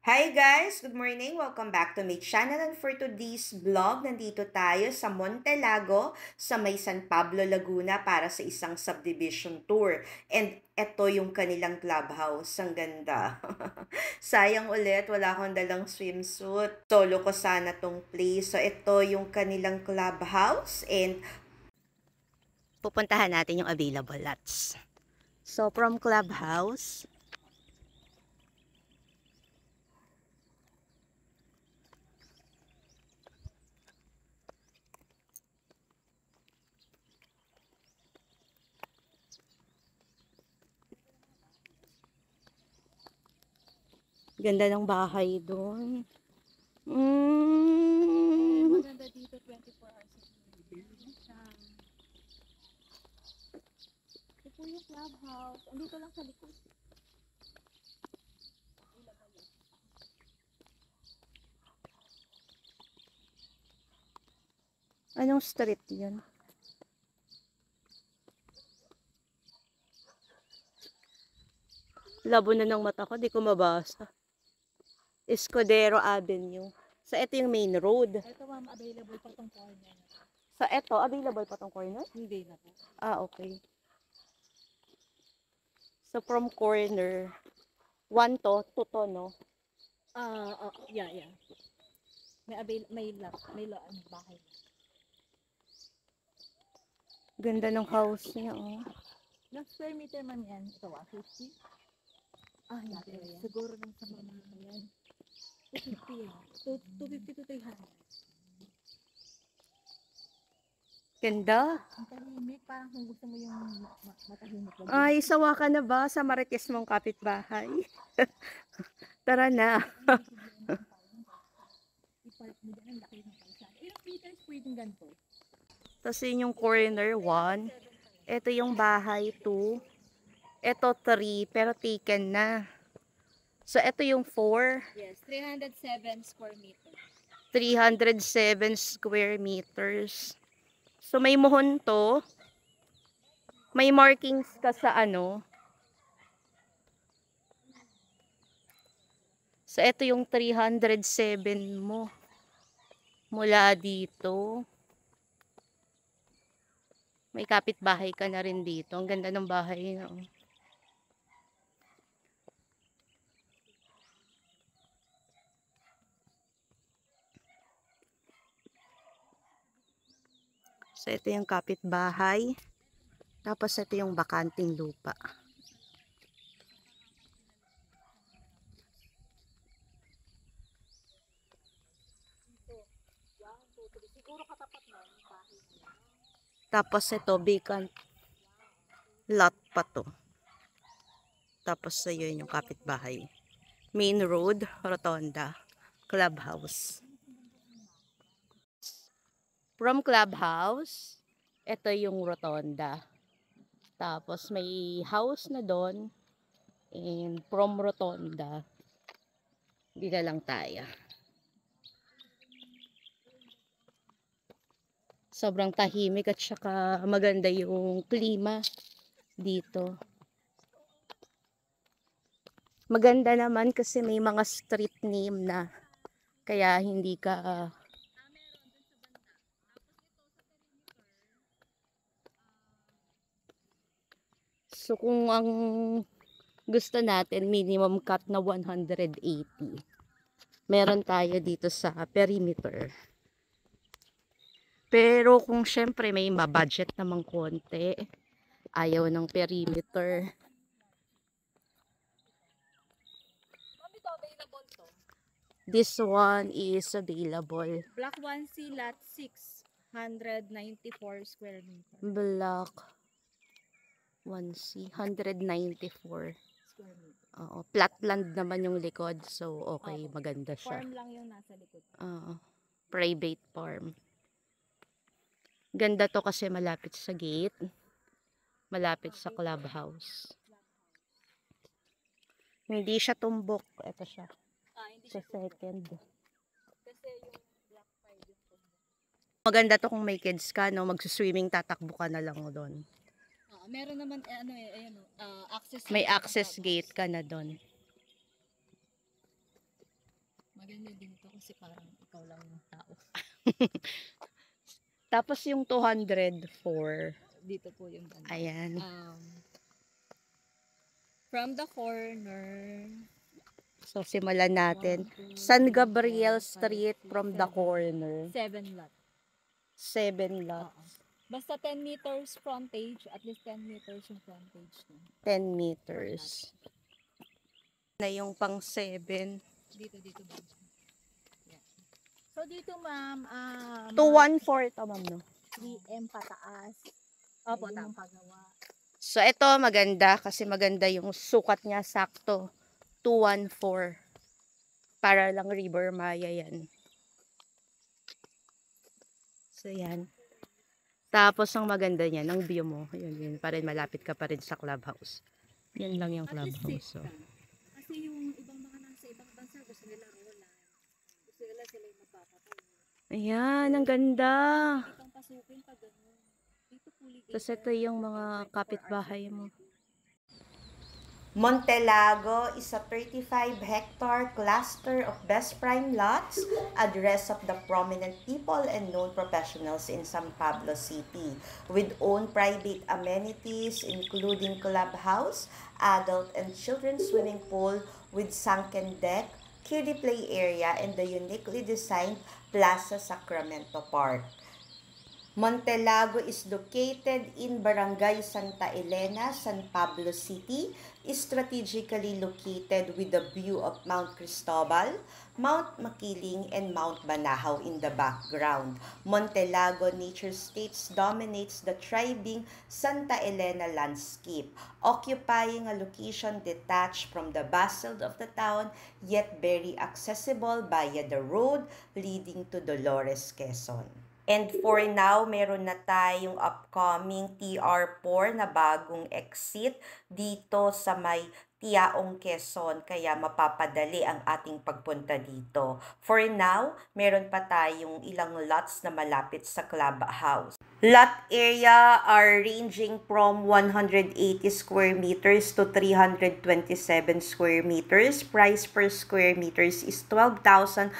Hi guys! Good morning! Welcome back to my channel, and for today's vlog, nandito tayo sa Montelago sa may San Pablo, Laguna para sa isang subdivision tour. And eto yung kanilang clubhouse. Ang ganda. Sayang ulit, wala akong dalang swimsuit. Solo ko sana tong place. So ito yung kanilang clubhouse and pupuntahan natin yung available lots. So from clubhouse, ganda ng bahay doon. Maganda dito 24 hours a day. Ito po yung clubhouse. Andito lang sa likod. Anong street yun? Labo na ng mata ko, di ko mabasa. Escudero Avenue. So, ito yung main road. Ito ma'am, available pa tong corner. So, ito, available pa tong corner? Hindi na po. Ah, okay. So, from corner, 1 to, 2 to, no? Yeah. May bahay. Ganda ng house niya, oh. Ilang square meter man yan? Ito 150? Siguro nang sa mga yan. 250 yan. 250 to 300. Ganda. Ang tahimik, parang kung gusto mo yung matahimik. Ay, sawa ka na ba sa marites mong kapitbahay? Tara na. I-park mo dyan, ang laki ng kalsada. Ilang meters po yung ganito? Tapos yun yung corner, 1. Ito yung bahay, 2. Ito, 3, pero taken na. So, ito yung 4. Yes, 307 square meter. 307 square meters. So, may muhon to. May markings ka sa ano. So, ito yung 307 mo. Mula dito. May kapitbahay ka na rin dito. Ang ganda ng bahay. No? So, ito yung kapitbahay. Tapos, ito yung bakanting lupa. Siguro katapat na yung bahay. Tapos, ito vacant lot pa to. Tapos, ayun yung kapitbahay. Main road, rotonda, clubhouse. From clubhouse, ito yung rotonda. Tapos may house na doon. And from rotonda, dito lang tayo. Sobrang tahimik at saka maganda yung klima dito. Maganda naman kasi may mga street name na. Kaya hindi ka so kung ang gusto natin minimum cut na 180. Meron tayo dito sa perimeter. Pero kung syempre may ma-budget namang konti, ayaw ng perimeter. Mami, ito available to. This one is available. Block 1C lot 6, 194 square meter. Block 1C, 194. Square meter. Oo, flatland naman yung likod. So, okay, Oo. maganda siya. Farm lang yung nasa likod. Private farm. Ganda to kasi malapit sa gate. Malapit sa clubhouse. Hindi siya tumbok. Ito siya. Hindi Sa siya second. kasi yung block 5 yung Maganda to kung may kids ka, no? Magsuswimming, tatakbo ka na lang doon. meron naman access May sa access clubhouse. gate ka na doon. Maganda dito kasi parang ikaw lang yung tao. Tapos yung 204. Dito po yung banda. Ayan. From the corner, So, simulan natin. 1, 2, San 3, Gabriel 4, 5, Street 6, from the 7. corner. 7 lot. 7 lot. Oo. Basta 10 meters frontage, at least 10 meters yung frontage. 10 meters. Na yung pang 7. Dito ba? Yeah. So dito ma'am, 214 to, ma'am, no? 3M pataas. Opo, Ayun tama. yung pagawa. So, ito maganda kasi maganda yung sukat niya, sakto. 214. Para lang River Maya yan. So, yan. Tapos, ang maganda niya, ng view mo, yun, pa rin, malapit ka pa rin sa clubhouse. Yan lang yung At least clubhouse. safe So. ka. Kasi yung ibang mga nasa ibang bansa, gusto nila wala. Gusto nila sila yung magpapatay. Ayan, ang ganda. Hindi kang pasukin pag gano'n. Dito fully gated. Tapos, ito yung mga kapitbahay mo. Montelago is a 35-hectare cluster of best prime lots, address of the prominent people and known professionals in San Pablo City, with own private amenities including clubhouse, adult and children's swimming pool with sunken deck, kiddie play area, and the uniquely designed Plaza Sacramento Park. Montelago is located in Barangay Santa Elena, San Pablo City, is strategically located with a view of Mount Cristobal, Mount Makiling, and Mount Banahaw in the background. Montelago Nature States dominates the thriving Santa Elena landscape, occupying a location detached from the bustle of the town, yet very accessible via the road leading to Dolores, Quezon. And for now, meron na tayong upcoming TR4 na bagong exit dito sa may Tiaong, Quezon. Kaya mapapadali ang ating pagpunta dito. For now, meron pa tayong ilang lots na malapit sa clubhouse. Lot area are ranging from 180 square meters to 327 square meters. Price per square meters is 12,400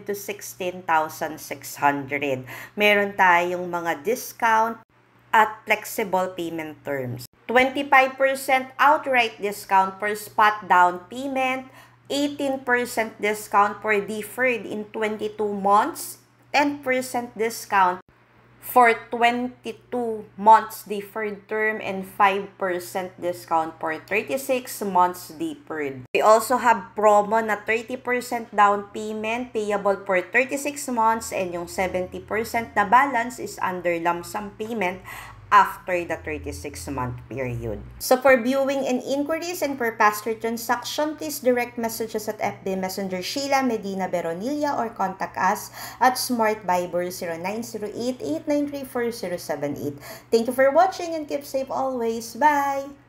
to 16,600. Meron tayong mga discount at flexible payment terms. 25% outright discount per spot down payment, 18% discount for deferred in 22 months, 10% discount for 22 months deferred term, and 5% discount for 36 months deferred. We also have promo na 30% down payment payable for 36 months and yung 70% na balance is under lump sum payment after the 36-month period. So for viewing and inquiries and for faster transaction, please direct messages at FB Messenger Sheila Medina Beronilla or contact us at Smart Viber 0908-893-4078. Thank you for watching and keep safe always. Bye!